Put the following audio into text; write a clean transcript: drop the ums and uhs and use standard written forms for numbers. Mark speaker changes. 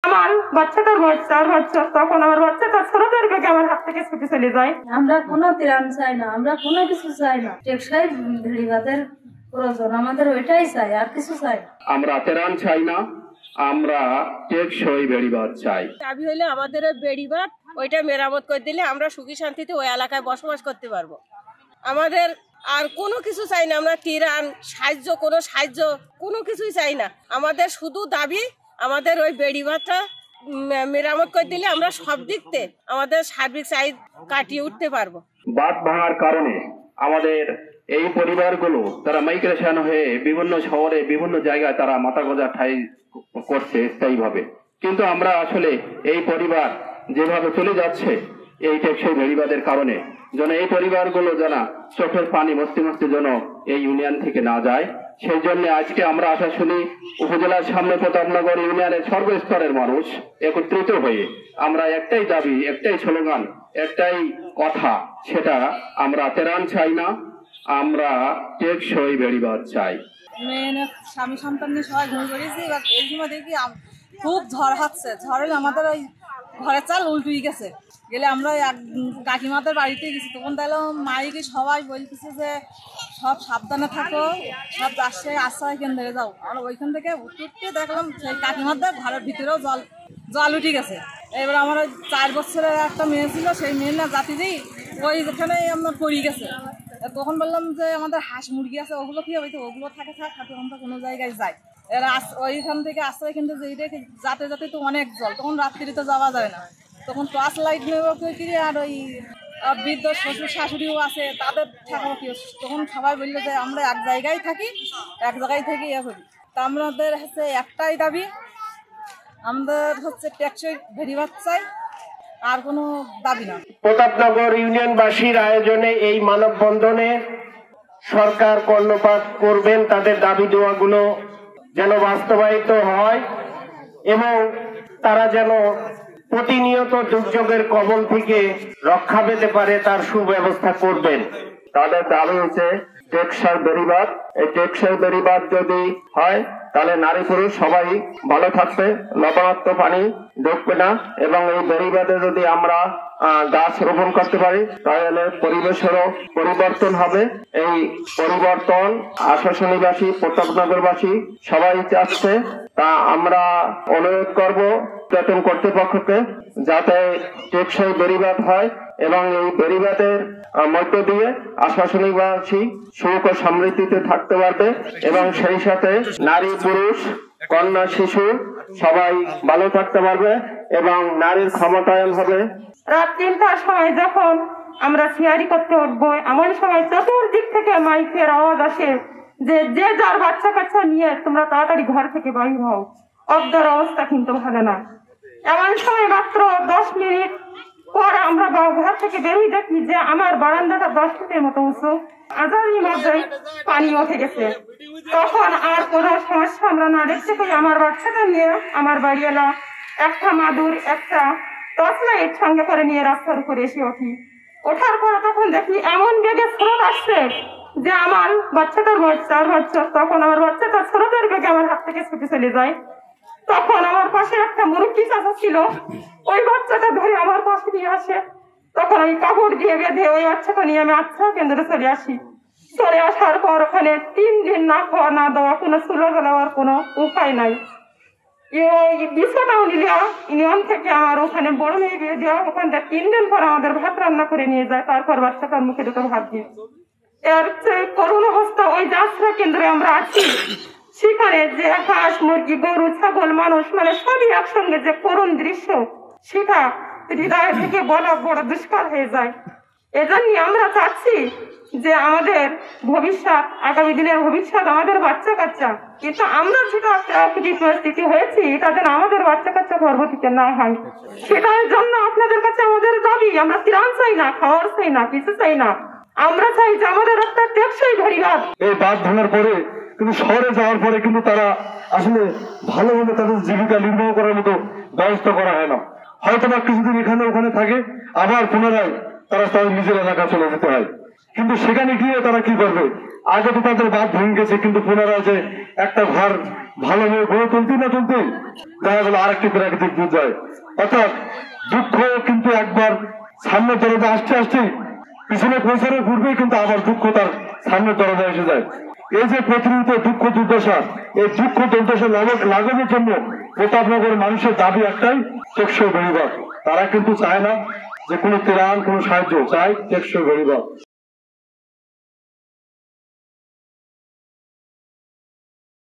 Speaker 1: আমার বাচ্চাটার বয়স 4 বছর, তখন আমার বাচ্চাটা ছোটদের বেগে আমার হাত থেকে ছুটে চলে যায়।
Speaker 2: আমরা কোনো ত্রাণ চাই না, আমরা কোনো কিছু চাই না, টেকসই বেড়িবাঁধের প্রয়োজন আমাদের, ওইটাই চাই, আর কিছু চাই না।
Speaker 3: আমরা ত্রাণ চাই না, আমরা টেকসই বেড়িবাঁধ চাই।
Speaker 4: দাবি হইলে আমাদের বেড়িবাঁধ ওইটা মেরামত করে দিলে আমরা সুখী শান্তিতে ওই এলাকায় বসবাস করতে পারবো। আমাদের আর কোনো কিছু চাই না, আমরা ত্রাণ সাহায্য কোনো কিছুই চাই না। আমাদের শুধু দাবি আমাদের ওই বেড়িবাঁধটা মেরামত করে দিলে আমরা সব দিক থেকে আমাদের সার্বিক চাহিদা কাটিয়ে উঠতে পারবো।
Speaker 3: বাঁধ ভাঙার কারণে আমাদের এই পরিবারগুলো তারা মাইগ্রেশন হয়ে বিভিন্ন শহরে বিভিন্ন জায়গায় তারা মাথা গোঁজা ঠাই করছে স্থায়ীভাবে, কিন্তু আমরা আসলে এই পরিবার যেভাবে চলে যাচ্ছে এই টেকসই বেড়িবাঁধের কারণে যেন এই পরিবারগুলো যেন চোখের পানি মস্তি মস্তি যেন এই ইউনিয়ন থেকে না যায়, সেই জন্য আজকে আমরা আশাশুনি উপজেলার সামনে প্রতাপনগর ইউনিয়নের সর্বস্তরের মানুষ একত্রিত হয়ে আমরা একটাই দাবি, একটাই স্লোগান, একটাই কথা, সেটা আমরা ত্রাণ চাই না, আমরা টেকসই বেড়িবাঁধ চাই।
Speaker 5: স্বামী সন্তান নিয়ে সবাই ঘুরে বেরিয়েছি, এবার এই সময় দেখি খুব ঝড় হচ্ছে, ঝড় হলে আমাদের ওই ঘরের চাল উল্টুই গেছে, গেলে আমরা কাকিমাদের বাড়িতে গেছি, তখন দেখলাম মাইকে সবাই বলতেছে যে সব সাবধানে থাকো, সব রাজশাহী আশ্রয় কেন্দ্রে যাও। আমরা ওইখান থেকে উঠতে দেখলাম সেই কাকিমাদের ঘরের ভিতরেও জল উঠে গেছে। এবার আমার ওই 4 বছরের একটা মেয়ে ছিল, সেই মেয়ে না জাতি দিই ওইখানে আমরা পড়ে গেছে। তখন বললাম যে আমাদের হাঁস মুরগি আছে, ওগুলো কি হবে, ওগুলো থাকে আমরা কোনো জায়গায় যাই। এরা ওইখান থেকে আশ্রয় কেন্দ্রে যাতে যাতে তো অনেক জল, তখন রাত্রি তো যাওয়া যায় না, তখন টর্চ লাইট নেবো কিনে, আর ওই বৃদ্ধ শ্বশুর শাশুড়িও আছে, তাদের থাকাও কি, তখন সবাই বললো যে আমরা এক জায়গায় থাকি, এক জায়গায় থেকে ইয়ে করি। তা আমাদের হচ্ছে একটাই দাবি, আমাদের হচ্ছে টেকসই বেড়িবাঁধ চাই, আর কোনো দাবি না।
Speaker 6: প্রতাপনগর ইউনিয়নবাসীর আয়োজনে এই মানববন্ধনে সরকার কর্ণপাত করবেন, তাদের দাবি দেওয়াগুলো যেন বাস্তবায়িত হয় এবং তারা যেন প্রতিনিয়ত দুর্যোগের কবল থেকে রক্ষা পেতে পারে তার সুব্যবস্থা করবেন।
Speaker 3: তাদের দাবি হচ্ছে টেকসই বেড়িবাঁধ। এই টেকসই বেড়িবাঁধ যদি হয় তাহলে নারী পুরুষ সবাই ভালো থাকবে, লবণাক্ত পানি ঢুকবে না, এবং এই বেড়িবাঁধে যদি আমরা গাছ রোপণ করতে পারি তাহলে পরিবেশেরও পরিবর্তন হবে। এই পরিবর্তন আশাশুনিবাসী, প্রতাপনগরবাসী সবাই চাচ্ছে, তা আমরা অনুরোধ করব বেতন কর্তৃপক্ষকে যাতে টেকসই বেড়িবাঁধ হয় এবং এই বেড়িবাঁধের মধ্য দিয়ে আশাশুনিবাসী সুখ ও সমৃদ্ধিতে থাকতে পারবে এবং সেই সাথে নারী পুরুষ কন্যা শিশু সবাই ভালো থাকতে পারবে এবং নারীর ক্ষমতায়ন হবে।
Speaker 1: রাত 3টার সময় যখন আমরা শিয়ারি করতে উঠবো, এমন সময় চতুর্দিক থেকে মাইকের আওয়াজ আসে যে যে যার বাচ্চা কাচ্চা নিয়ে তোমরা তাড়াতাড়ি ঘর থেকে বাইর হও, অবদার অবস্থা কিন্তু ভালো না। এমন সময় মাত্র 10 মিনিট পর আমরা ঘর থেকে বেরিয়ে দেখি যে আমার বারান্দাটা 10 ফুটের মতো উঁচু, আজারির মধ্যে পানি উঠে গেছে। তখন আর কোনো সমস্যা আমরা না দেখতে পেয়ে আমার বাচ্চাটা নিয়ে আমার বাড়ি এলা একটা মাদুর, একটা টর্চ লাইট সঙ্গে করে নিয়ে রাস্তার উপরে এসে উঠি। ওঠার পর তখন দেখি এমন বেগে স্রোত আসছে যে আমার বাচ্চাটার বয়স 4 বছর, তখন আমার বাচ্চাটা স্রোতের বেগে আমার হাত থেকে ছুটে চলে যায়। তখন আমার পাশে একটা মুরব্বী চাচা ছিল, ওই বাচ্চাটা ধরে আমার পাশে নিয়ে আসে। তখন ওই কাপড় দিয়ে বেঁধে ওই বাচ্চাটা নিয়ে আমি আশ্রয় কেন্দ্রে চলে আসি। চলে আসার পর ওখানে 3 দিন না খাওয়া না দেওয়া, কোনো চুলো জ্বালাবার কোনো উপায় নাই। বিষয়টাও নিলে ইউনিয়ন থেকে আমার ওখানে বড় মেয়ে বিয়ে দেওয়া, ওখান থেকে 3 দিন পর আমাদের ভাত রান্না করে নিয়ে যায়, তারপর বাচ্চাটার মুখে দুটো ভাত দিয়ে। এর চেয়ে করুণ অবস্থা ওই যে আশ্রয় কেন্দ্রে আমরা আছি, সেখানে যে হাঁস মুরগি গরু ছাগল মানুষ মানে সবই একসঙ্গে যে করুণ দৃশ্য, সেটা হৃদয় থেকে বলা বড় দুষ্কর হয়ে যায়। এজন্য আমরা চাচ্ছি যে আমাদের ভবিষ্যৎ, আগামী দিনের ভবিষ্যৎ আমাদের বাচ্চা কাচ্চা, কিন্তু আমরা যেটা পরিস্থিতি হয়েছি এটা যেন আমাদের বাচ্চা কাচ্চা পরবর্তীতে না হয়, সেটার জন্য আপনাদের কাছে আমাদের দাবি, আমরা ত্রাণ চাই না, খাওয়ার চাই না, কিছু চাই না, আমরা চাই যে আমাদের একটা টেকসই বেড়িবাঁধ।
Speaker 7: এই বাঁধ ভাঙার পরে কিন্তু শহরে যাওয়ার পরে কিন্তু তারা আসলে ভালোভাবে তাদের জীবিকা নির্বাহ করার মতো ব্যবস্থা করা হয় না। হয়তো বা কিছুদিন এখানে ওখানে থাকে, আবার পুনরায় তারা তাদের নিজের এলাকা চলে যেতে হয়। কিন্তু সেখানে গিয়ে তারা কি করবে, আগে তো তাদের বাদ ভেঙে গেছে, কিন্তু পুনরায় যে একটা ঘর ভালোভাবে গড়ে তুলতে দেখা গেল আরেকটি প্রাকৃতিক দুর্যোগ। অর্থাৎ দুঃখ কিন্তু একবার সামনে দরজা আসতে পিছনে পৌঁছানোর পূর্বেই কিন্তু আবার দুঃখ তার সামনে দরজা এসে যায়। এই যে প্রতিনিয়ত দুঃখ দুর্দশা, এই দুঃখ দুর্দশা লাঘবের জন্য প্রতাপনগরের মানুষের দাবি একটাই, টেকসই বেড়িবাঁধ। তারা কিন্তু চায় না যে কোনো ত্রাণ, কোনো সাহায্য, চায় টেকসই বেড়িবাঁধ।